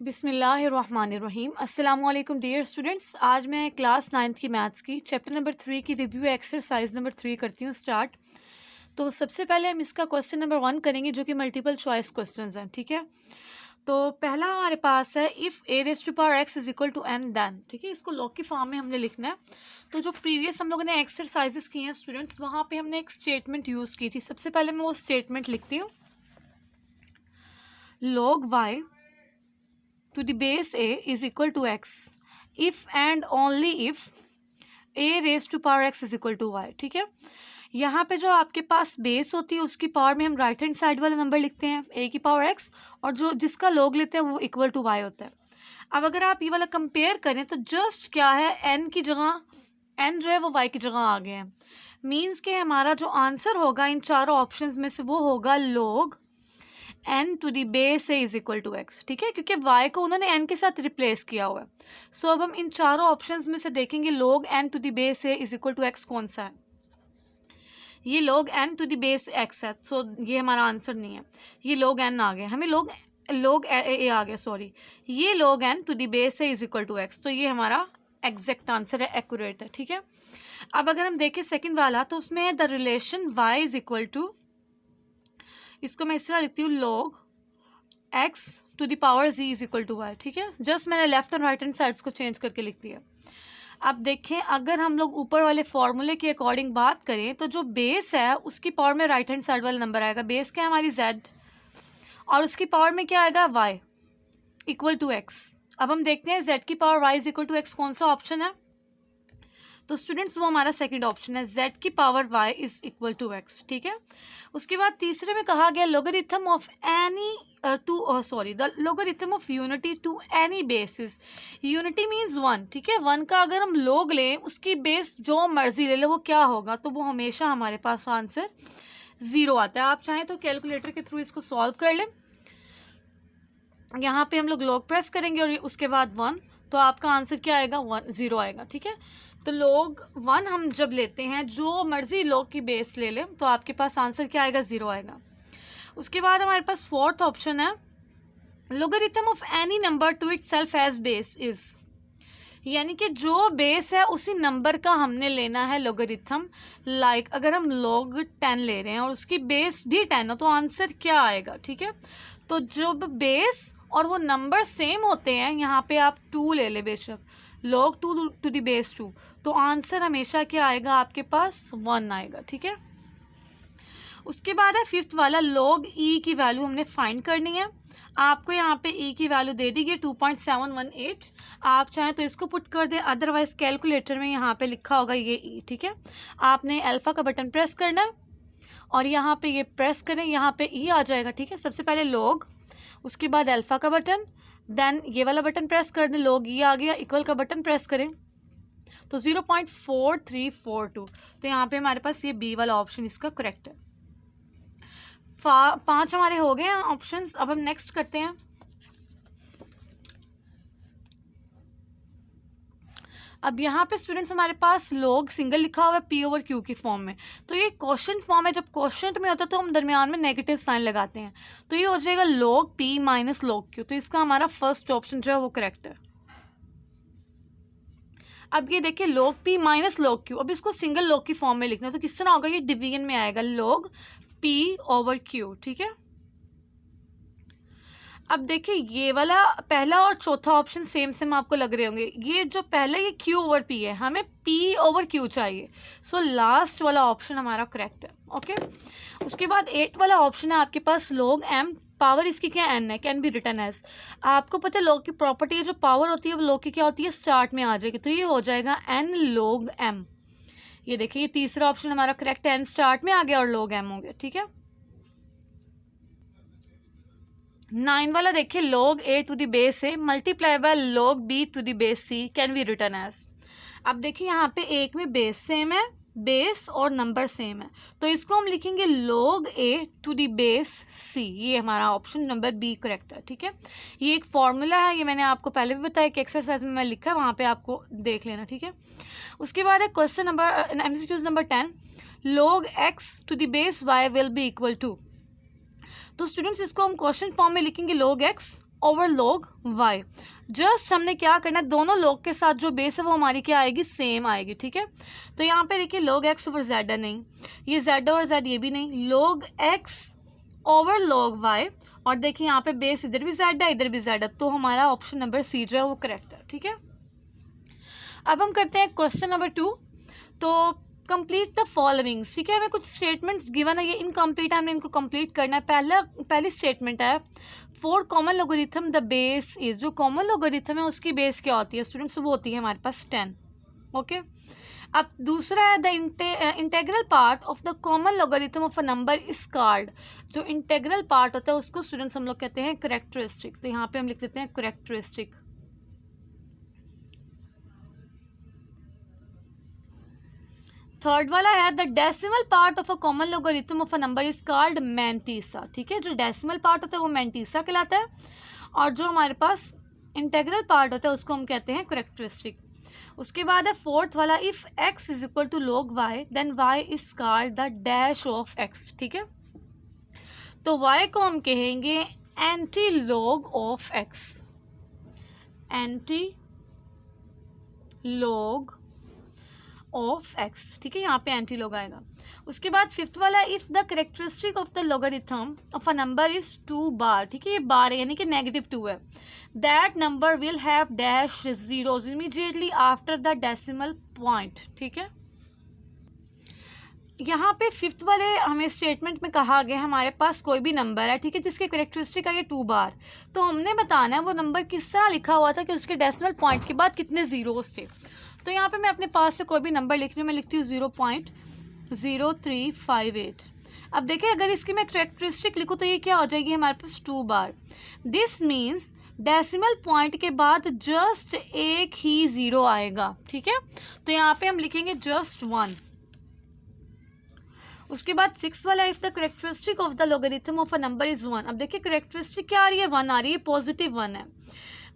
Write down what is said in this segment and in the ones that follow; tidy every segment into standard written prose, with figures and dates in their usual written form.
बिस्मिल्लाहिर्रहमानिर्रहीम। अस्सलामुअलैकुम dear students. आज मैं क्लास 9th की मैथ्स की चैप्टर नंबर 3 की रिव्यू एक्सरसाइज नंबर 3 करती हूँ स्टार्ट। तो सबसे पहले हम इसका क्वेश्चन नंबर 1 करेंगे जो कि मल्टीपल चॉइस क्वेश्चंस हैं, ठीक है। तो पहला हमारे पास है if a raise to power x is equal to n then, ठीक है। इसको लॉग की फॉर्म में हमने लिखना है। तो जो प्रीवियस हम लोगों ने एक्सरसाइजेस की हैं स्टूडेंट्स, वहाँ पे हमने एक स्टेटमेंट यूज़ की थी। सबसे पहले मैं वो स्टेटमेंट लिखती हूँ, log y to the base a is equal to x if and only if a raised to power x is equal to y, ठीक है। यहाँ पे जो आपके पास बेस होती है उसकी पावर में हम राइट हैंड साइड वाला नंबर लिखते हैं a की पावर x, और जो जिसका log लेते हैं वो इक्वल टू y होता है। अब अगर आप ये वाला कंपेयर करें तो जस्ट क्या है, n की जगह n जो है वो y की जगह आ गए हैं। मीन्स के हमारा जो आंसर होगा इन चारों ऑप्शंस में से वो होगा log n to the base a is equal to x, ठीक है, क्योंकि y को उन्होंने n के साथ रिप्लेस किया हुआ है। सो अब हम इन चारों ऑप्शंस में से देखेंगे log n to the base a is equal to x कौन सा है। ये log n to the base x है, सो ये हमारा आंसर नहीं है। ये log n आ गया, हमें log a आ गया, सॉरी। ये log n to the base a is equal to x, तो ये हमारा एग्जैक्ट आंसर है, एक्यूरेट है, ठीक है। अब अगर हम देखें सेकेंड वाला, तो उसमें the relation y is equal to, इसको मैं इस तरह लिखती हूँ log x to the power z is equal to y, ठीक है। जस्ट मैंने left and right hand sides को चेंज करके लिख दिया। अब देखें, अगर हम लोग ऊपर वाले फॉर्मूले के अकॉर्डिंग बात करें तो जो बेस है उसकी पावर में राइट हैंड साइड वाला नंबर आएगा। बेस क्या है हमारी z, और उसकी पावर में क्या आएगा y इक्वल टू x। अब हम देखते हैं z की power y is equal to x कौन सा ऑप्शन है। तो स्टूडेंट्स वो हमारा सेकंड ऑप्शन है, z की power y is equal to x, ठीक है। उसके बाद तीसरे में कहा गया logarithm of any the logarithm of unity to any basis. Unity means 1, ठीक है। 1 का अगर हम लोग लें, उसकी बेस जो मर्जी ले ले, वो क्या होगा, तो वो हमेशा हमारे पास आंसर 0 आता है। आप चाहें तो कैलकुलेटर के थ्रू इसको सॉल्व कर लें। यहाँ पे हम लोग log प्रेस करेंगे और उसके बाद 1, तो आपका आंसर क्या आएगा, 0 आएगा, ठीक है। तो log 1 हम जब लेते हैं, जो मर्जी log की बेस ले लें, तो आपके पास आंसर क्या आएगा, 0 आएगा। उसके बाद हमारे पास फोर्थ ऑप्शन है logarithm of any number to itself as base is, यानी कि जो बेस है उसी नंबर का हमने लेना है लोगरिथम। लाइक अगर हम log 10 ले रहे हैं और उसकी बेस भी 10 हो, तो आंसर क्या आएगा, ठीक है। तो जब बेस और वो नंबर सेम होते हैं, यहाँ पे आप 2 ले ले बेशक, log 2 टू द बेस 2, तो आंसर हमेशा क्या आएगा, आपके पास 1 आएगा, ठीक है। उसके बाद है फिफ्थ वाला log e की वैल्यू हमने फाइंड करनी है। आपको यहाँ पे e की वैल्यू दे दी गई 2.718। आप चाहें तो इसको पुट कर दें, अदरवाइज कैलकुलेटर में यहाँ पे लिखा होगा ये e, ठीक है। आपने अल्फ़ा का बटन प्रेस करना है और यहाँ पे ये प्रेस करें, यहाँ पे e आ जाएगा, ठीक है। सबसे पहले log, उसके बाद अल्फ़ा का बटन, देन ये वाला बटन प्रेस कर दें, log e आ गया, इक्वल का बटन प्रेस करें तो 0.4342। तो यहाँ पे हमारे पास ये बी वाला ऑप्शन इसका करेक्ट है। 5 हमारे हो गए हैं ऑप्शंस। अब हम नेक्स्ट करते हैं। अब यहाँ पे स्टूडेंट्स हमारे पास log सिंगल लिखा हुआ है p ओवर q की फॉर्म में। तो ये क्वेश्चन फॉर्म है, जब क्वेश्चन में होता है तो हम दरमियान में नेगेटिव साइन लगाते हैं, तो ये हो जाएगा log p minus log q। तो इसका हमारा फर्स्ट ऑप्शन जो है वो करेक्ट है। अब ये देखिए log p minus log q, अब इसको सिंगल log की फॉर्म में लिखना है, तो किस तरह होगा, ये डिवीजन में आएगा log p ओवर q, ठीक है। अब देखिए ये वाला पहला और चौथा ऑप्शन सेम सेम आपको लग रहे होंगे। ये जो पहला ये q ओवर p है, हमें p ओवर q चाहिए, सो लास्ट वाला ऑप्शन हमारा करेक्ट है, ओके। उसके बाद 8 वाला ऑप्शन है आपके पास log m, पावर इसकी क्या n है, कैन बी रिटर्न एज। आपको पता है log की प्रॉपर्टी है, जो पावर होती है वो log की क्या होती है, स्टार्ट में आ जाएगी, तो ये हो जाएगा n log m। ये देखिए ये तीसरा ऑप्शन हमारा करेक्ट है, n स्टार्ट में आ गया और log m हो गया, ठीक है। 9 वाला देखिए log a to the base a multiply by log b to the base c can be return as. अब देखिए यहाँ पे एक में बेस सेम है, बेस और नंबर सेम है, तो इसको हम लिखेंगे log a to the base c। ये हमारा ऑप्शन नंबर बी करेक्ट है, ठीक है। ये एक फॉर्मूला है, ये मैंने आपको पहले भी बताया कि एक्सरसाइज में मैं लिखा है, वहाँ पे आपको देख लेना, ठीक है। उसके बाद है question number MCQ number 10, log x to the base y will be equal to. तो स्टूडेंट्स इसको हम क्वेश्चन फॉर्म में लिखेंगे log x over log y। Just हमने क्या करना है, दोनों log के साथ जो बेस है वो हमारी क्या आएगी, सेम आएगी, ठीक है। तो यहाँ पे देखिए log x ओवर z है, नहीं ये z ओवर z ये भी नहीं, log x over log y, और देखिए यहाँ पे बेस इधर भी z है इधर भी z है, तो हमारा ऑप्शन नंबर सी जो है वो करेक्ट है, ठीक है। अब हम करते हैं क्वेश्चन नंबर 2। तो कंप्लीट द फॉलोइंग्स, ठीक है। हमें कुछ स्टेटमेंट्स गिवन है, ये इनकम्प्लीट है, हमने इनको कंप्लीट करना है। पहली स्टेटमेंट है for common logarithm the base is, जो कॉमन लोगरिथम है उसकी बेस क्या होती है स्टूडेंट्स, वो होती है हमारे पास 10, ओके। अब दूसरा है the integral part of the common logarithm of a number is called, जो इंटेग्रल पार्ट होता है उसको स्टूडेंट्स हम लोग कहते हैं करैक्टरिस्टिक। तो यहाँ पे हम लिख देते हैं करैक्टरिस्टिक। थर्ड वाला है the decimal part of a common logarithm of a number is called mantissa, ठीक है। जो डेसिमल पार्ट होता है वो मैंटीसा कहलाता है, और जो हमारे पास इंटेग्रल पार्ट होता है उसको हम कहते हैं करैक्टरिस्टिक। उसके बाद है फोर्थ वाला if x is equal to log y then y is called the dash of x, ठीक है। तो y को हम कहेंगे anti log of x, anti log of x, ठीक है, यहाँ पे एंटी लॉग आएगा। उसके बाद फिफ्थ वाला if the characteristic of the logarithm of a number is 2 बार, ठीक है, ये बार है यानी कि -2 है, that number will have dash zeros immediately after the decimal point, ठीक है। यहाँ पे फिफ्थ वाले हमें स्टेटमेंट में कहा गया हमारे पास कोई भी नंबर है, ठीक है, जिसके करेक्टरिस्टिक है ये 2 बार, तो हमने बताना है वो नंबर किस तरह लिखा हुआ था कि उसके डेसिमल पॉइंट के बाद कितने जीरोज थे। तो यहाँ पे मैं अपने पास से कोई भी नंबर लिख रही हूँ, मैं लिखती हूँ 0.0358। अब देखिए अगर इसकी मैं करेक्टरिस्टिक लिखूँ तो ये क्या हो जाएगी हमारे पास 2 बार। दिस मीन्स डेसिमल पॉइंट के बाद जस्ट एक ही ज़ीरो आएगा, ठीक है। तो यहाँ पे हम लिखेंगे जस्ट 1। उसके बाद 6 वाला if the characteristic of the logarithm of a number is 1। अब देखिए करेक्टरिस्टिक क्या आ रही है, 1 आ रही है, पॉजिटिव 1 है।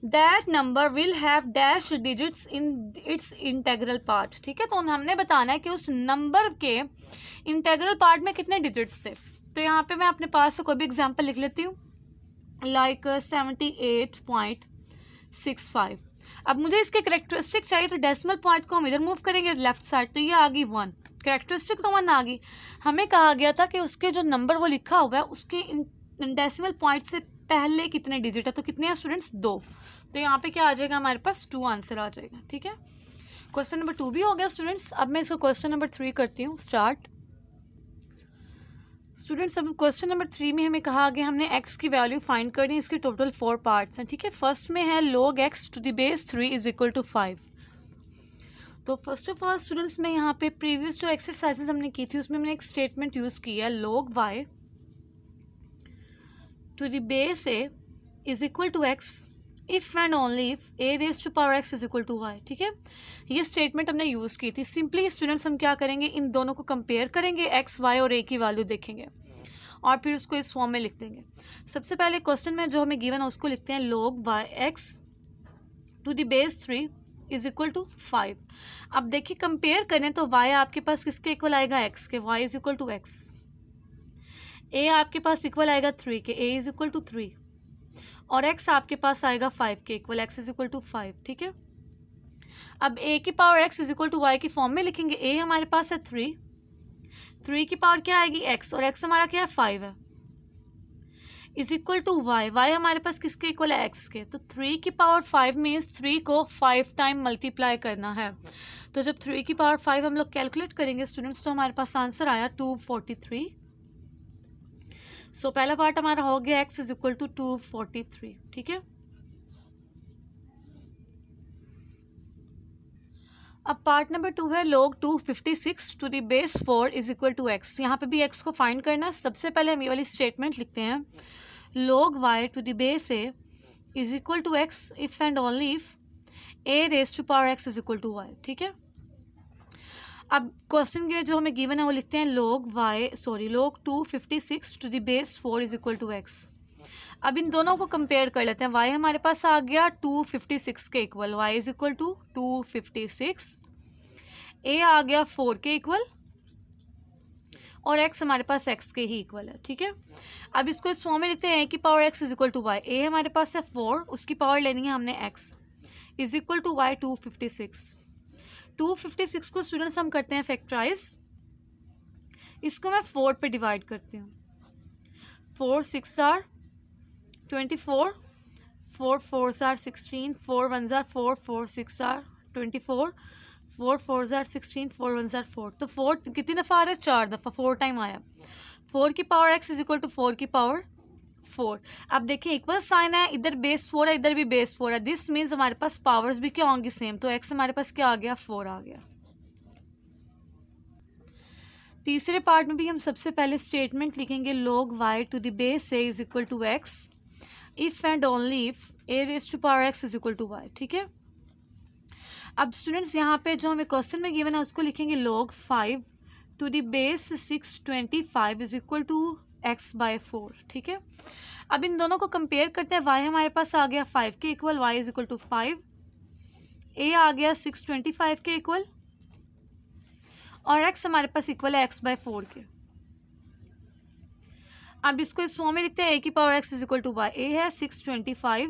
That number will have dash digits in its integral part, ठीक है। तो हमने बताना है कि उस नंबर के इंटेग्रल पार्ट में कितने डिजिट्स थे। तो यहाँ पे मैं अपने पास से कोई भी एग्जांपल लिख लेती हूँ, लाइक 78.65। अब मुझे इसके करेक्टरिस्टिक चाहिए, तो डेसिमल पॉइंट को हम इधर मूव करेंगे लेफ्ट साइड, तो ये आ गई 1, करेक्टरिस्टिक तो 1 आ गई। हमें कहा गया था कि उसके जो नंबर वो लिखा हुआ है उसके डेसिमल पॉइंट से पहले कितने डिजिट है, तो कितने हैं स्टूडेंट्स 2। तो यहाँ पे क्या आ जाएगा हमारे पास 2 आंसर आ जाएगा, ठीक है। क्वेश्चन नंबर 2 भी हो गया स्टूडेंट्स। अब मैं इसको क्वेश्चन नंबर 3 करती हूँ स्टार्ट। स्टूडेंट्स अब क्वेश्चन नंबर 3 में हमें कहा गया हमने x की वैल्यू फाइंड करनी है, इसके टोटल 4 पार्ट्स हैं, ठीक है। फर्स्ट में है log x to the base 3 is equal to 5। तो फर्स्ट ऑफ ऑल स्टूडेंट्स में यहाँ पे प्रीवियस जो एक्सरसाइजेज हमने की थी उसमें मैंने एक स्टेटमेंट यूज़ किया है log y to the base a is equal to x if and only if a raise to power x is equal to y, ठीक है। ये स्टेटमेंट हमने यूज़ की थी। सिंपली स्टूडेंट्स हम क्या करेंगे, इन दोनों को कंपेयर करेंगे, x y और a की वैल्यू देखेंगे और फिर उसको इस फॉर्म में लिख देंगे। सबसे पहले क्वेश्चन में जो हमें गिवन है उसको लिखते हैं log y x to the base 3 is equal to 5। अब देखिए कंपेयर करें तो y आपके पास किसके इक्वल आएगा, x के, y is equal to x। a आपके पास इक्वल आएगा 3 के, a इज इक्वल टू 3, और x आपके पास आएगा 5 के equal, x is equal to 5, ठीक है। अब a की power x is equal to y की फॉर्म में लिखेंगे। a हमारे पास है 3 की पावर क्या आएगी x, और x हमारा क्या है 5 है, इज इक्वल टू y हमारे पास किसके इक्वल है, x के। तो 3 की पावर 5 मीन्स 3 को 5 टाइम मल्टीप्लाई करना है। तो जब 3 की पावर 5 हम लोग कैलकुलेट करेंगे स्टूडेंट्स तो हमारे पास आंसर आया 243। सो पहला पार्ट हमारा हो गया x इज इक्वल टू 243, ठीक है। अब पार्ट नंबर 2 है log 256 to the base 4 is equal to x। यहाँ पे भी x को फाइंड करना है। सबसे पहले हम ये वाली स्टेटमेंट लिखते हैं log y to the base a is equal to x if and only if a raise to power x is equal to y, ठीक है। अब क्वेश्चन के जो हमें गिवन है वो लिखते हैं log 256 to the base 4 is equal to x। अब इन दोनों को कंपेयर कर लेते हैं। y हमारे पास आ गया 256 के equal, y is equal to 256, a आ गया 4 के इक्वल, और x हमारे पास x के ही इक्वल है, ठीक है। अब इसको इस फॉर्म में लिखते हैं a की power x is equal to y. a हमारे पास है 4, उसकी पावर लेनी है हमने x is equal to y 256। 256 को स्टूडेंट्स हम करते हैं फैक्टराइज, इसको मैं 4 पे डिवाइड करती हूँ। 4 6 are 24, 4 4 are 16, 4 1 are 4, 4 6 are 24, 4 4 are 16, 4 1 are 4। तो 4 कितनी दफ़ा आ रहा है? 4 दफ़ा, 4 टाइम आया। 4 की power x is equal to 4 की पावर 4। अब देखिए इक्वल साइन है, इधर बेस 4 है, इधर भी बेस 4 है। दिस मीन्स हमारे पास पावर्स भी क्या होंगी? सेम। तो x हमारे पास क्या आ गया? 4 आ गया। तीसरे पार्ट में भी हम सबसे पहले स्टेटमेंट लिखेंगे log y to the base a is equal to x if and only if a raise to power x is equal to y, ठीक है। अब स्टूडेंट्स यहाँ पे जो हमें क्वेश्चन में गिवन है उसको लिखेंगे log 5 to the base 625 is equal to x by 4, ठीक है। अब इन दोनों को कंपेयर करते हैं। y हमारे पास आ गया 5 के equal, y is equal to 5, a आ गया 625 के इक्वल और x हमारे पास इक्वल है x बाय 4 के। अब इसको इस फॉर्म में लिखते हैं a की power x is equal to y. a है 625,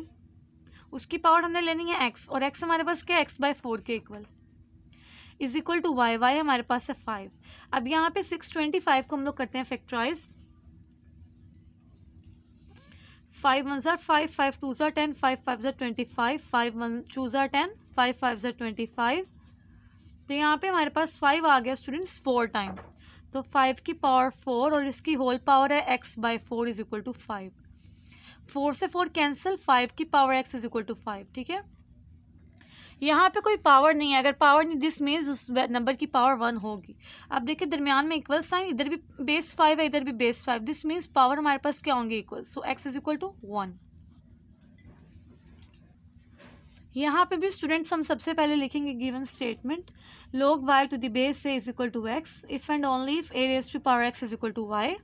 उसकी पावर हमने लेनी है x और x हमारे पास क्या है? x बाय 4 के equal is equal to y. Y हमारे पास है 5। अब यहाँ पे 625 को हम लोग करते हैं फैक्टराइज। 5 1 ज़ार 5, 5 2 ज़ार 10, 5 5 ज़ार 25, 5 1 2 ज़ार 10, 5 5 ज़ार 25। तो यहाँ पे हमारे पास 5 आ गया स्टूडेंट्स 4 टाइम। तो 5 की पावर 4 और इसकी होल पावर है x by 4 is equal to 5। 4 से 4 कैंसिल, 5 की power x is equal to 5, ठीक है। यहाँ पे कोई पावर नहीं है। अगर पावर नहीं, दिस मीन्स उस नंबर की पावर 1 होगी। अब देखिए दरमियान में इक्वल साइन, इधर भी बेस 5 है, इधर भी बेस 5। दिस मीन्स पावर हमारे पास क्या होंगे? Equal. So x is equal to 1। यहाँ पे भी स्टूडेंट्स हम सबसे पहले लिखेंगे given statement log y to the base a is equal to x if and only if a raise to power x is equal to y।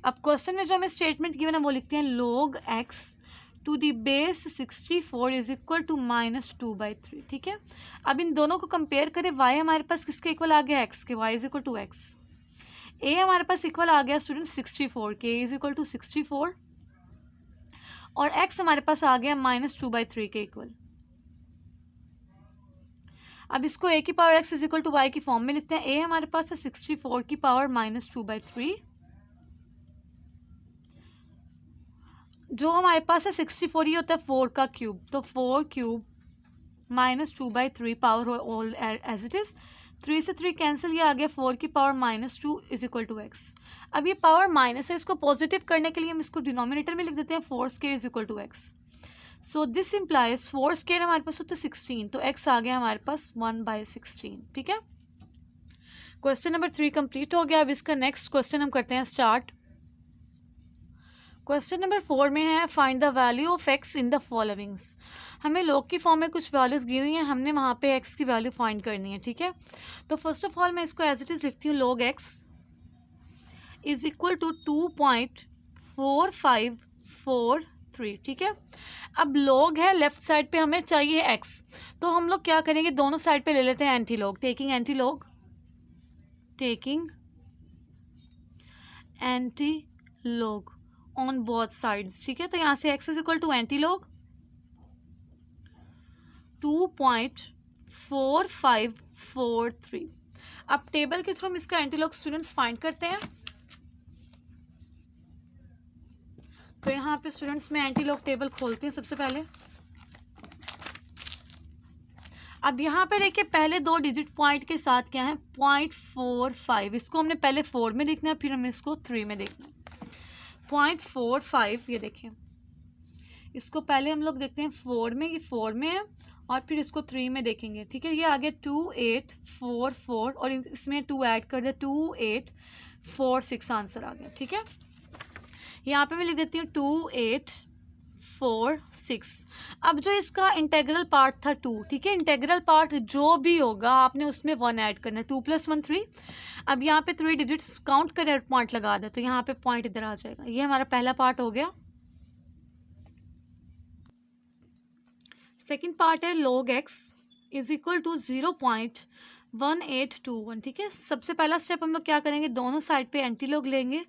अब question में जो हमें स्टेटमेंट गिवन है वो लिखते हैं log x to the base 64 is equal to -2/3, ठीक है। अब इन दोनों को कंपेयर करें। y हमारे पास किसके इक्वल आ गया? x के। y is equal to x। a हमारे पास इक्वल आ गया स्टूडेंट 64 के, इज इक्वल टू 64 और x हमारे पास आ गया -2/3 के इक्वल। अब इसको a की power x is equal to y की फॉर्म में लिखते हैं। a हमारे पास है 64 की पावर -2/3, जो हमारे पास है 64 ये होता है 4 का क्यूब। तो 4 cube -2/3 power all as it is. 3 से 3 कैंसिल, ये आ गया 4 की power -2 is equal to x। अब ये पावर माइनस है, इसको पॉजिटिव करने के लिए हम इसको डिनोमिनेटर में लिख देते हैं 4 square is equal to x। So this implies 4 square हमारे पास होता है 16, तो x आ गया हमारे पास 1/16, ठीक है। क्वेश्चन नंबर 3 कंप्लीट हो गया। अब इसका नेक्स्ट क्वेश्चन हम करते हैं स्टार्ट। क्वेश्चन नंबर 4 में है find the value of x in the followings. हमें log की फॉर्म में कुछ वैल्यूज़ दी हुई हैं, हमने वहाँ पे x की वैल्यू फाइंड करनी है, ठीक है। तो फर्स्ट ऑफ ऑल मैं इसको एज इट इज़ लिखती हूँ log x is equal to 2.4543, ठीक है। अब log है, लेफ्ट साइड पे हमें चाहिए x, तो हम लोग क्या करेंगे? दोनों साइड पे ले लेते हैं anti log. Taking anti log on both sides, ठीक है। तो यहाँ से x is equal to anti log 2.4543। अब टेबल के थ्रू हम इसका एंटी लॉग स्टूडेंट्स फाइंड करते हैं। तो यहाँ पे स्टूडेंट्स मैं एंटी लॉग टेबल खोलती हूँ सबसे पहले। अब यहाँ पे देखिए पहले 2 डिजिट पॉइंट के साथ क्या है? 0.45। इसको हमने पहले 4 में देखना है, फिर हमें इसको 3 में देखना है। 0.45 ये देखें, इसको पहले हम लोग देखते हैं 4 में, ये 4 में है और फिर इसको 3 में देखेंगे, ठीक है। ये आ गया 2844 और इसमें 2 ऐड कर दिया 2846 आंसर आ गया, ठीक है। यहाँ पे मैं लिख देती हूँ 2846। अब जो इसका इंटेग्रल पार्ट था 2, ठीक है। इंटेग्रल पार्ट जो भी होगा आपने उसमें 1 ऐड करना है। 2 + 1 3। अब यहाँ पे 3 डिजिट्स काउंट करें, पॉइंट लगा दे, तो यहाँ पे पॉइंट इधर आ जाएगा। ये हमारा पहला पार्ट हो गया। सेकेंड पार्ट है log x is equal to 0.0 1821, ठीक है। सबसे पहला स्टेप हम लोग क्या करेंगे, दोनों साइड पे एंटीलॉग लेंगे,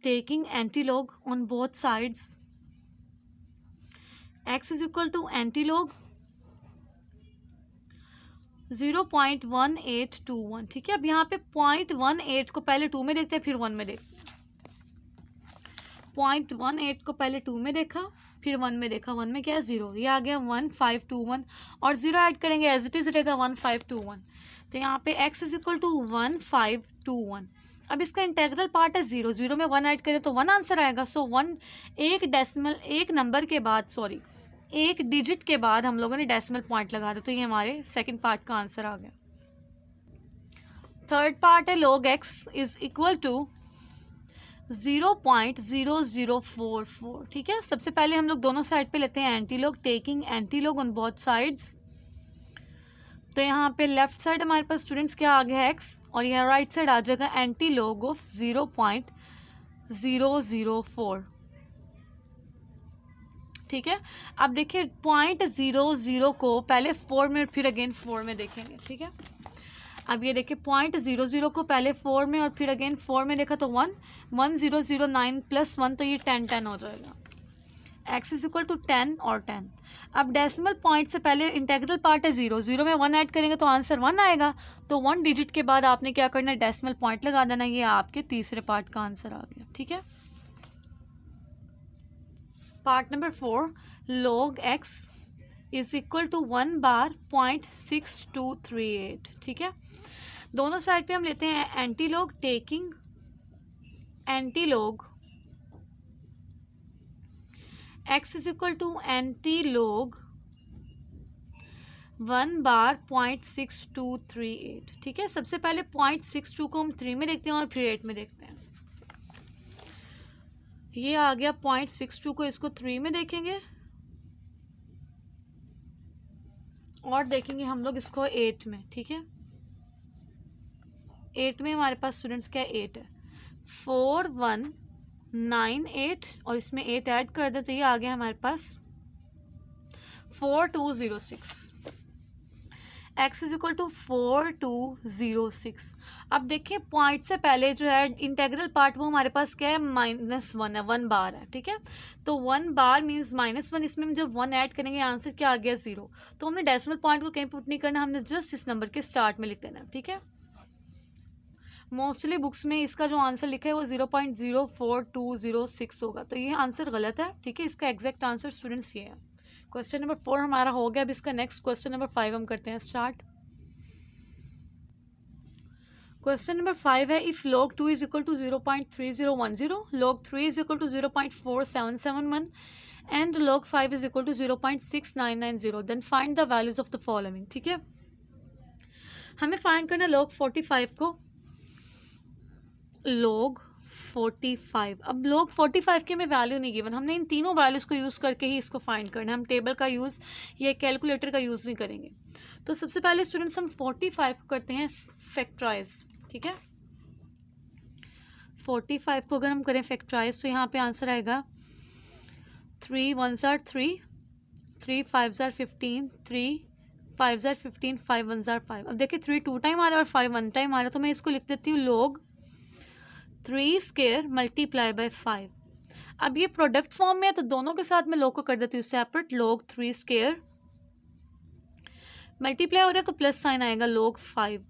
taking antilog on both sides, x is equal to antilog 0.1821, ठीक है। अब यहाँ पे 0.18 को पहले 2 में देखते हैं, फिर 1 में देखते हैं। 0.18 को पहले 2 में देखा, फिर 1 में देखा, 1 में क्या है 0, ये आ गया 1521 और 0 ऐड करेंगे एज इट इज़ रहेगा 1521। तो यहाँ पे x इज इक्वल टू 1521। अब इसका इंटेग्रल पार्ट है 0, 0 में 1 ऐड करें तो 1 आंसर आएगा। सो 1 एक नंबर के बाद, सॉरी एक डिजिट के बाद हम लोगों ने डेसिमल पॉइंट लगा दिया, तो ये हमारे सेकंड पार्ट का आंसर आ गया। थर्ड पार्ट है log x is equal to 0.0044, ठीक है। सबसे पहले हम लोग दोनों साइड पे लेते हैं antilog, taking antilog on both sides. तो यहाँ पे लेफ्ट साइड हमारे पास स्टूडेंट्स क्या आ गया x, और यहाँ राइट साइड आ जाएगा एंटीलॉग ऑफ 0.004, ठीक है। अब देखिए 0.00 को पहले 4 में फिर अगेन 4 में देखेंगे, ठीक है। अब ये देखिए 0.00 को पहले 4 में और फिर अगेन 4 में देखा तो 1009 प्लस 1, तो ये 10 हो जाएगा। x इज इक्वल टू 10 और 10। अब डेसिमल पॉइंट से पहले इंटेग्रल पार्ट है 0, 0 में 1 ऐड करेंगे तो आंसर 1 आएगा। तो 1 डिजिट के बाद आपने क्या करना है, डेसिमल पॉइंट लगा देना। ये आपके तीसरे पार्ट का आंसर आ गया, ठीक है। Part number 4, log x is equal to 1/.6238, ठीक है। दोनों साइड पे हम लेते हैं antilog, taking antilog x is equal to antilog 1/.6238, ठीक है। सबसे पहले 0.62 को हम 3 में देखते हैं और फिर 8 में देखते हैं। ये आ गया 0.62 को, इसको 3 में देखेंगे और देखेंगे हम लोग इसको 8 में, ठीक है। 8 में हमारे पास स्टूडेंट्स क्या है, 8 है, 4198 और इसमें 8 ऐड कर दे तो ये आ गया हमारे पास 4206। x is equal to 4206। अब देखिए पॉइंट से पहले जो है इंटेग्रल पार्ट वो हमारे पास क्या है, -1 है, 1 बार है, ठीक है। तो 1 बार मीन्स -1, इसमें हम जब 1 ऐड करेंगे आंसर क्या आ गया 0। तो हमने डेसिमल पॉइंट को कहीं पुट नहीं करना, हमने जस्ट इस नंबर के स्टार्ट में लिख देना, ठीक है। मोस्टली बुक्स में इसका जो आंसर लिखा है वो 0.04206 होगा, तो ये आंसर गलत है, ठीक है। इसका एग्जैक्ट आंसर स्टूडेंट्स ये है। क्वेश्चन नंबर 4 हमारा हो गया। अब इसका नेक्स्ट क्वेश्चन नंबर 5 हम करते हैं स्टार्ट। क्वेश्चन नंबर 5 है, if log 2 is equal to 0.3010, log 3 is equal to 0.4771 and log 5 is equal to 0.6990, then find the values of the following, ठीक है। हमें फाइंड करना log 45 को, log 45। अब log 45 की हमें वैल्यू नहीं गिवन, हमने इन तीनों वैल्यूज़ को यूज़ करके ही इसको फाइंड करना है। हम टेबल का यूज़ या कैलकुलेटर का यूज़ नहीं करेंगे। तो सबसे पहले स्टूडेंट्स हम 45 को करते हैं फैक्टराइज, ठीक है। 45 को अगर हम करें फैक्टराइज तो यहाँ पे आंसर आएगा 3 1s are 3, 3 5s are 15, 3 5s are 15, 5 1s are 5। अब देखिए 3 2 टाइम आ रहा है और 5 1 टाइम आ रहा है, तो मैं इसको लिख देती हूँ log 3 स्क्वायर मल्टीप्लाई बाय 5। अब ये प्रोडक्ट फॉर्म में है तो दोनों के साथ मैं log को कर देती हूँ सेपरेट, log 3 स्क्वायर मल्टीप्लाई हो रहा है तो प्लस साइन आएगा log 5।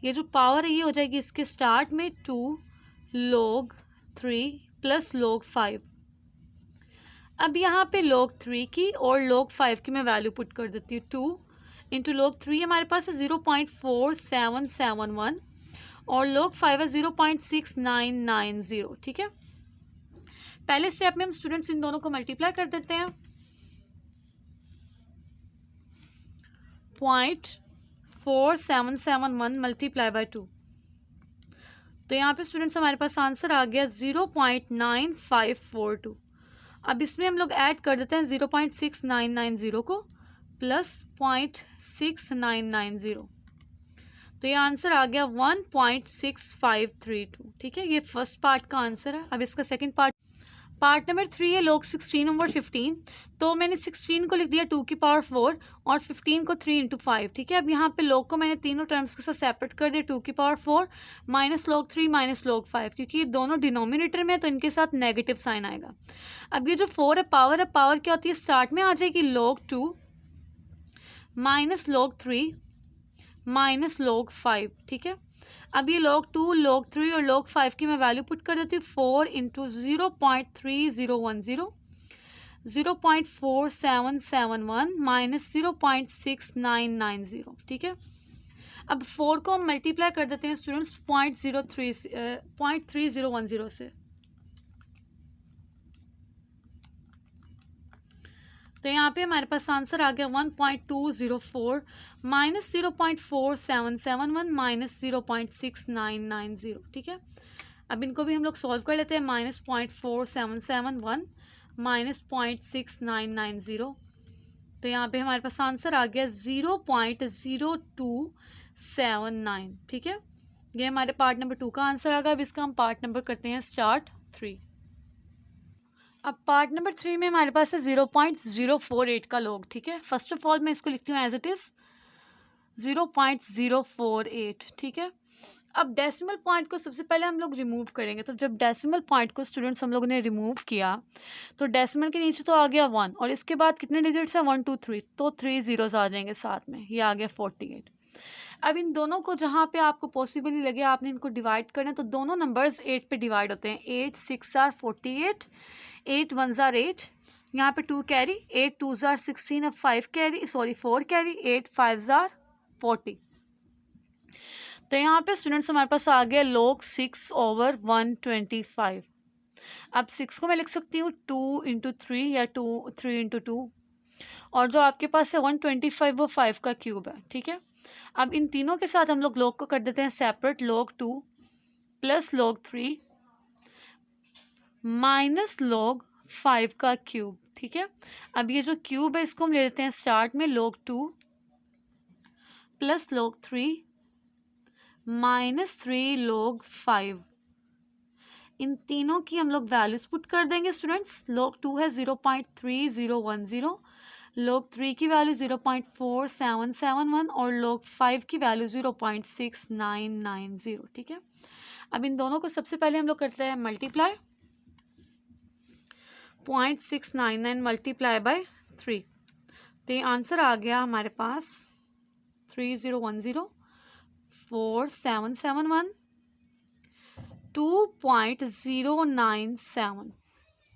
ये जो पावर है ये हो जाएगी इसके स्टार्ट में 2 log 3 प्लस log 5। अब यहाँ पे log 3 की और log 5 की मैं वैल्यू पुट कर देती हूँ। 2 इंटू log 3 हमारे पास है 0.4771 और log 5 है 0.6990, ठीक है। पहले स्टेप में हम स्टूडेंट्स इन दोनों को मल्टीप्लाई कर देते हैं। 0.4771 मल्टीप्लाई बाय 2, तो यहाँ पे स्टूडेंट्स हमारे पास आंसर आ गया 0.9542। अब इसमें हम लोग ऐड कर देते हैं 0.6990 को प्लस 0.6990, तो ये आंसर आ गया 1.6532, ठीक है। ये फर्स्ट पार्ट का आंसर है। अब इसका सेकंड पार्ट, पार्ट नंबर 3 है log 16 ओवर 15, तो मैंने 16 को लिख दिया 2 की पावर 4 और 15 को 3 इंटू 5, ठीक है। अब यहाँ पे log को मैंने तीनों टर्म्स के साथ सेपरेट कर दिया, 2 की power 4 minus log 3 minus log 5, क्योंकि ये दोनों डिनोमिनेटर में है तो इनके साथ नेगेटिव साइन आएगा। अब ये जो 4 है, पावर क्या होती है, स्टार्ट में आ जाएगी log 2 minus log 3 minus log 5, ठीक है। अब ये log 2, log 3 और log 5 की मैं वैल्यू पुट कर देती हूँ, 4 इंटू 0.3010 0.4771 माइनस 0.6990, ठीक है। अब 4 को हम मल्टीप्लाई कर देते हैं स्टूडेंट्स 0.3010 से, तो यहाँ पे हमारे पास आंसर आ गया 1.204 माइनस 0.4771 माइनस 0.6990, ठीक है। अब इनको भी हम लोग सॉल्व कर लेते हैं, माइनस 0.4771 माइनस 0.6990, तो यहाँ पे हमारे पास आंसर आ गया 0.0279, ठीक है। ये हमारे पार्ट नंबर 2 का आंसर आ गया। अब इसका हम पार्ट नंबर करते हैं स्टार्ट 3। अब पार्ट नंबर 3 में हमारे पास है 0.048 का log, ठीक है। फर्स्ट ऑफ ऑल मैं इसको लिखती हूँ एज इट इज़ 0.048, ठीक है। अब डेसिमल पॉइंट को सबसे पहले हम लोग रिमूव करेंगे, तो जब डेसिमल पॉइंट को स्टूडेंट्स हम लोगों ने रिमूव किया तो डेसिमल के नीचे तो आ गया 1 और इसके बाद कितने डिजिट्स हैं 1 2 3, तो 3 ज़ीरोज़ आ जाएंगे साथ में, ये आ गया 48। अब इन दोनों को जहाँ पे आपको पॉसिबली लगे आपने इनको डिवाइड करना है, तो दोनों नंबर्स 8 पे डिवाइड होते हैं, 8 6 आर 48, 8 1 ज़ार 8, यहाँ पे 2 कैरी, 8 2 ज़ार 16, अब 5 कैरी, सॉरी 4 कैरी, 8 5 ज़ार 40, तो यहाँ पे स्टूडेंट्स हमारे पास आ गया log 6 ओवर 125। अब 6 को मैं लिख सकती हूँ 2 इंटू 3 या 3 इंटू 2, और जो आपके पास है 125 वो 5 का क्यूब है, ठीक है। अब इन तीनों के साथ हम लोग log को कर देते हैं separate, log 2 plus log 3 minus log 5 का क्यूब, ठीक है। अब ये जो क्यूब है इसको हम ले लेते हैं स्टार्ट में, log 2 plus log 3 minus 3 log 5, इन तीनों की हम लोग वैल्यूज पुट कर देंगे स्टूडेंट्स। log 2 है 0.3010, log 3 की वैल्यू 0.4771 और log 5 की वैल्यू 0.6990, ठीक है। अब इन दोनों को सबसे पहले हम लोग करते हैं मल्टीप्लाई, 0.699 मल्टीप्लाई बाय 3, तो ये आंसर आ गया हमारे पास 3010 4771 2.097।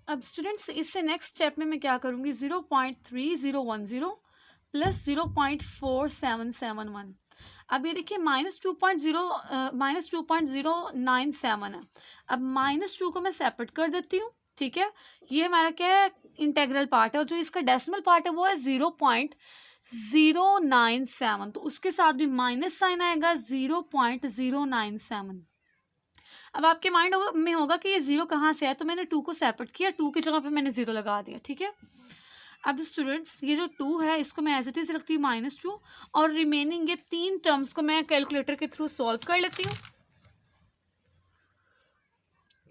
अब स्टूडेंट्स इससे नेक्स्ट स्टेप में मैं क्या करूँगी, 0.3010 प्लस 0.4771। अब ये देखिए -2.097 है। अब -2 को मैं सेपरेट कर देती हूँ, ठीक है। ये हमारा क्या है, इंटेग्रल पार्ट है, और जो इसका डेसिमल पार्ट है वो है 0.097, तो उसके साथ भी माइनस साइन आएगा 0.097। अब आपके माइंड में होगा कि ये 0 कहाँ से है, तो मैंने 2 को सेपरेट किया, 2 की जगह पे मैंने 0 लगा दिया, ठीक है। अब स्टूडेंट्स ये जो 2 है इसको मैं एज इट इज़ रखती हूँ -2, और रिमेनिंग ये 3 टर्म्स को मैं कैलकुलेटर के थ्रू सॉल्व कर लेती हूँ।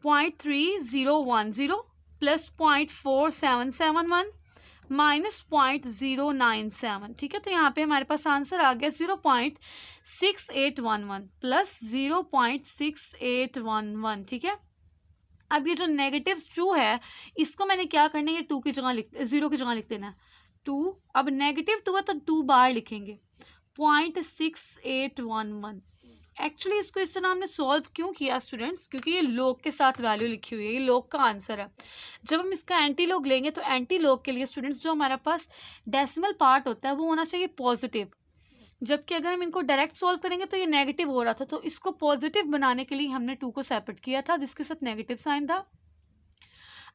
0.3010 प्लस 0.4771 माइनस 0.097, ठीक है। तो यहाँ पे हमारे पास आंसर आ गया 0.6811 प्लस 0.6811, ठीक है। अब ये जो नेगेटिव 2 है इसको मैंने क्या करना है, ये 2 की जगह 0 की जगह लिख देना है 2। अब नेगेटिव 2 है तो 2 बार लिखेंगे, 0.6811। एक्चुअली इसको इस तरह हमने सॉल्व क्यों किया स्टूडेंट्स, क्योंकि ये log के साथ वैल्यू लिखी हुई है, ये log का आंसर है। जब हम इसका एंटी log लेंगे तो एंटी log के लिए स्टूडेंट्स जो हमारे पास डेसिमल पार्ट होता है वो होना चाहिए पॉजिटिव, जबकि अगर हम इनको डायरेक्ट सॉल्व करेंगे तो ये नेगेटिव हो रहा था, तो इसको पॉजिटिव बनाने के लिए हमने 2 को सेपरेट किया था जिसके साथ नेगेटिव साइन था।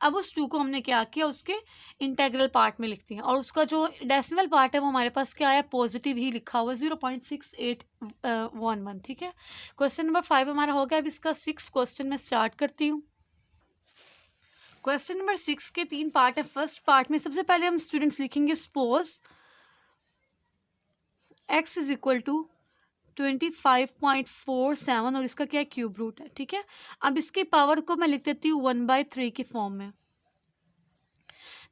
अब उस 2 को हमने क्या किया, उसके इंटेग्रल पार्ट में लिख दिया, और उसका जो डेसिमल पार्ट है वो हमारे पास क्या है, पॉजिटिव ही लिखा हुआ 0.6811, ठीक है। क्वेश्चन नंबर 5 हमारा हो गया। अब इसका 6 क्वेश्चन में स्टार्ट करती हूँ। क्वेश्चन नंबर 6 के 3 पार्ट है। फर्स्ट पार्ट में सबसे पहले हम स्टूडेंट्स लिखेंगे suppose x is equal to 25.47 और इसका क्या है, क्यूब रूट है, ठीक है। अब इसकी पावर को मैं लिख देती हूँ 1/3 की फॉर्म में,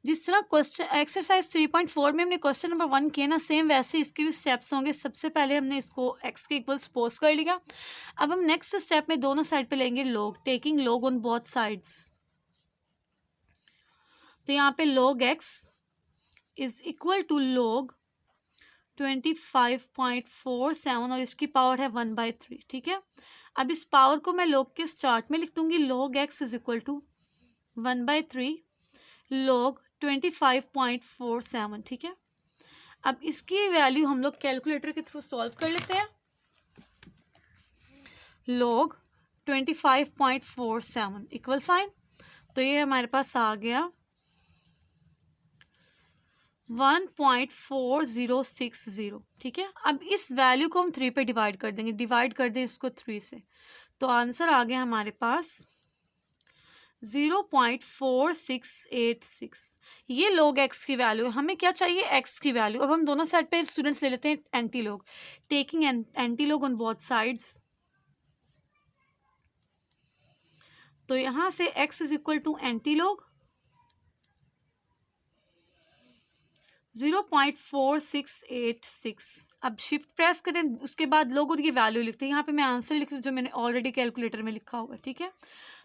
जिस तरह क्वेश्चन एक्सरसाइज 3.4 में हमने क्वेश्चन नंबर 1 किया ना, सेम वैसे इसके भी स्टेप्स होंगे। सबसे पहले हमने इसको x के इक्वल सपोज कर लिया। अब हम नेक्स्ट स्टेप में दोनों साइड पे लेंगे log, taking log on both sides. तो यहाँ पे log x is equal to log 25.47 और इसकी पावर है 1/3। ठीक है, अब इस पावर को मैं log के स्टार्ट में लिख दूंगी। log x is equal to 1/3 log 25.47। ठीक है, अब इसकी वैल्यू हम लोग कैलकुलेटर के थ्रू सॉल्व कर लेते हैं। log 25.47 इक्वल साइन, तो ये हमारे पास आ गया 1.4060। ठीक है, अब इस वैल्यू को हम 3 पे डिवाइड कर देंगे। डिवाइड कर दें इसको 3 से, तो आंसर आ गया हमारे पास 0.4686। ये log x की वैल्यू है। हमें क्या चाहिए, x की वैल्यू। अब हम दोनों साइड पे स्टूडेंट्स ले लेते हैं anti log, taking anti log on both sides. तो यहाँ से x is equal to anti log 0.4686। अब शिफ्ट प्रेस करें, उसके बाद लोगों की वैल्यू लिखते हैं। यहाँ पे मैं आंसर लिख रही हूँ जो मैंने ऑलरेडी कैलकुलेटर में लिखा हुआ है। ठीक है,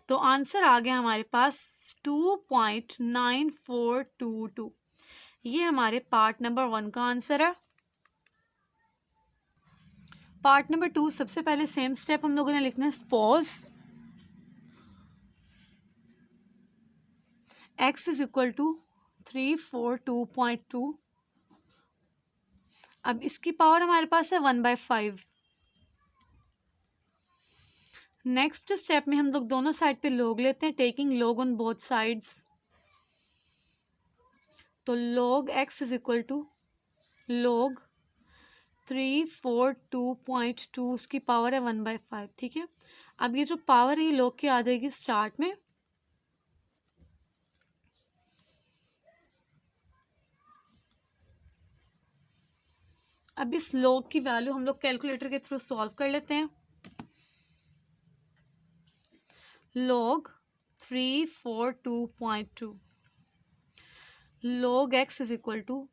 तो आंसर आ गया हमारे पास 2.9422। ये हमारे पार्ट नंबर 1 का आंसर है। पार्ट नंबर 2, सबसे पहले सेम स्टेप हम लोगों ने लिखना है। Suppose x is equal to 342.2। अब इसकी पावर हमारे पास है 1/5। नेक्स्ट स्टेप में हम लोग दोनों साइड पे log लेते हैं, taking log on both sides. तो log x is equal to log 342.2, उसकी पावर है 1/5। ठीक है, अब ये जो पावर है ये log की आ जाएगी स्टार्ट में। अब इस log की वैल्यू हम लोग कैलकुलेटर के थ्रू सॉल्व कर लेते हैं। log 342.2 log x is equal to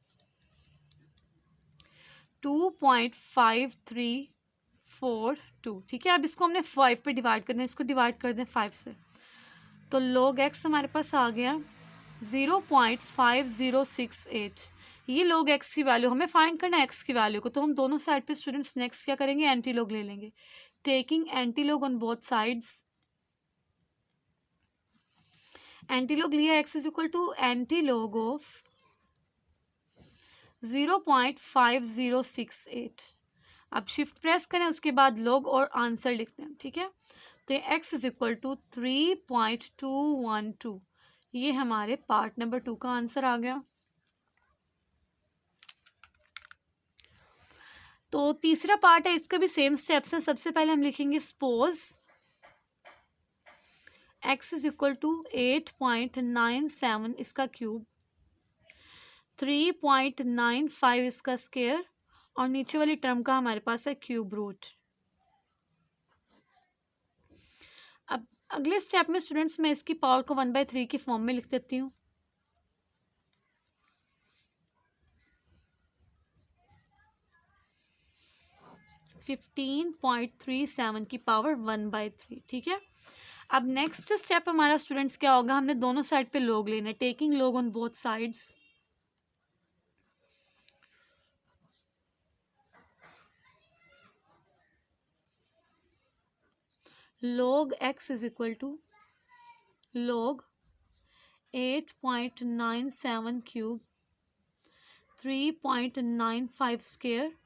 2.5342। ठीक है, अब इसको हमने 5 पे डिवाइड करना है। इसको डिवाइड कर दें 5 से, तो log x हमारे पास आ गया 0.5068। ये log x की वैल्यू हमें फाइंड करना है, x की वैल्यू को। तो हम दोनों साइड पे स्टूडेंट्स नेक्स्ट क्या करेंगे, एंटी log ले लेंगे, taking anti log on both sides. Anti log लिया, x is equal to anti log of 0.5068। अब शिफ्ट प्रेस करें, उसके बाद log और आंसर लिखते हैं। ठीक है, तो ये x इज इक्वल टू 3.212। ये हमारे पार्ट नंबर 2 का आंसर आ गया। तो तीसरा पार्ट है, इसका भी सेम स्टेप्स हैं। सबसे पहले हम लिखेंगे suppose x is equal to 8.97 इसका क्यूब, 3.95 इसका स्क्वायर, और नीचे वाली टर्म का हमारे पास है क्यूब रूट। अब अगले स्टेप में स्टूडेंट्स मैं इसकी पावर को 1/3 की फॉर्म में लिख देती हूँ। (15.37) की पावर 1/3। ठीक है, अब नेक्स्ट स्टेप हमारा स्टूडेंट्स क्या होगा, हमने दोनों साइड पे log लेना है, taking log on both sides. log x is equal to log 8.97 cube 3.95 square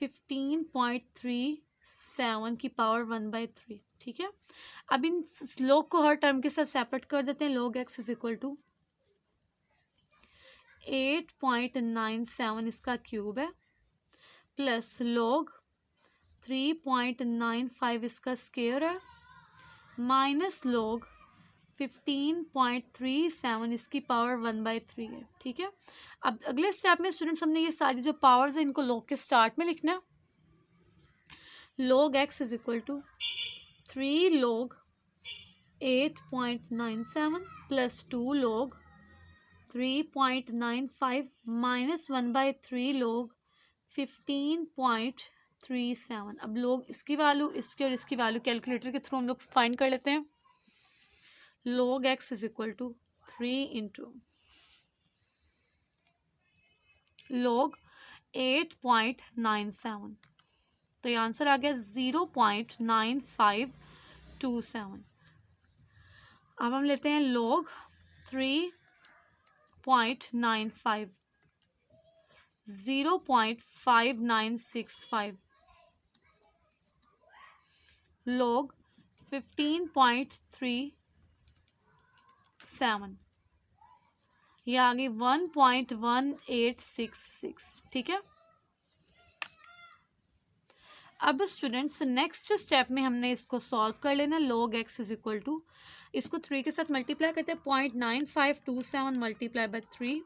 15.37 की पावर 1/3। ठीक है, अब इन log को हर टर्म के साथ सेपरेट कर देते हैं। log x is equal to 8.97 इसका क्यूब है, प्लस log 3.95 इसका स्क्वायर है, माइनस log 15.37 इसकी पावर 1/3 है। ठीक है, अब अगले स्टेप में स्टूडेंट्स हमने ये सारी जो पावर्स है इनको log के स्टार्ट में लिखना है। log x is equal to 3 log 8.97 plus 2 log 3.95 minus 1/3 log 15.37। अब लोग इसकी वैल्यू, इसकी और इसकी वैल्यू कैलकुलेटर के थ्रू हम लोग फाइंड कर लेते हैं। log x is equal to 3 into log 8.97, तो ये आंसर आ गया 0.9527। अब हम लेते हैं log 3.95, 0.5965, log 15.37, ये आ गई 1.1866। ठीक है। अब स्टूडेंट्स नेक्स्ट स्टेप में हमने इसको सॉल्व कर लेना। log x is equal to, इसको 3 के साथ मल्टीप्लाई करते हैं, 0.9527 मल्टीप्लाई बाय 3,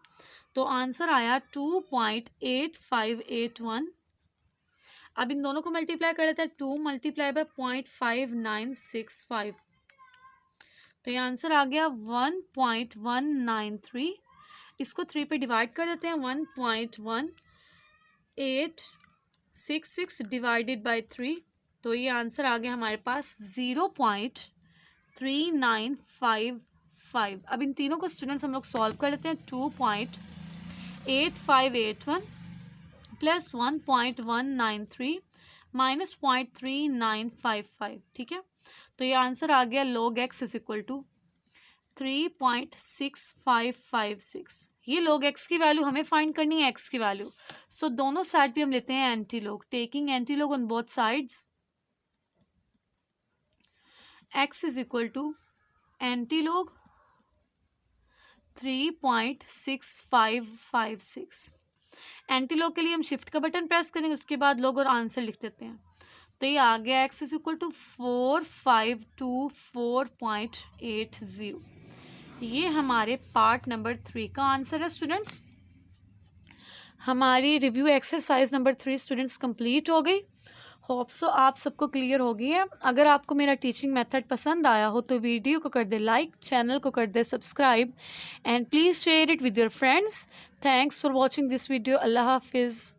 तो आंसर आया 2.8581। अब इन दोनों को मल्टीप्लाई कर लेते हैं, 2 मल्टीप्लाई बाय 0.5965, तो ये आंसर आ गया 1.193। इसको 3 पे डिवाइड कर देते हैं, 1.1866 डिवाइडेड बाय 3, तो ये आंसर आ गया हमारे पास 0.3955। अब इन तीनों को स्टूडेंट्स हम लोग सॉल्व कर लेते हैं। 2.8581 प्लस 1.193 माइनस 0.3955। ठीक है, तो ये आंसर आ गया log x is equal to 3.6556। ये log x की वैल्यू हमें फाइंड करनी है, x की वैल्यू। सो दोनों साइड पे हम लेते हैं anti log, taking anti log on both sides. x is equal to anti log 3.6556। Anti log के लिए हम शिफ्ट का बटन प्रेस करेंगे, उसके बाद लॉग और आंसर लिख देते हैं, तो ये आ गया x इज इक्वल टू 4524.80। ये हमारे पार्ट नंबर 3 का आंसर है स्टूडेंट्स। हमारी review exercise number 3 students complete हो गई। होप सो आप सबको क्लियर हो गई है। अगर आपको मेरा टीचिंग मेथड पसंद आया हो तो वीडियो को कर दे लाइक, चैनल को कर दे subscribe, and please share it with your friends. Thanks for watching this video. अल्लाह हाफिज़।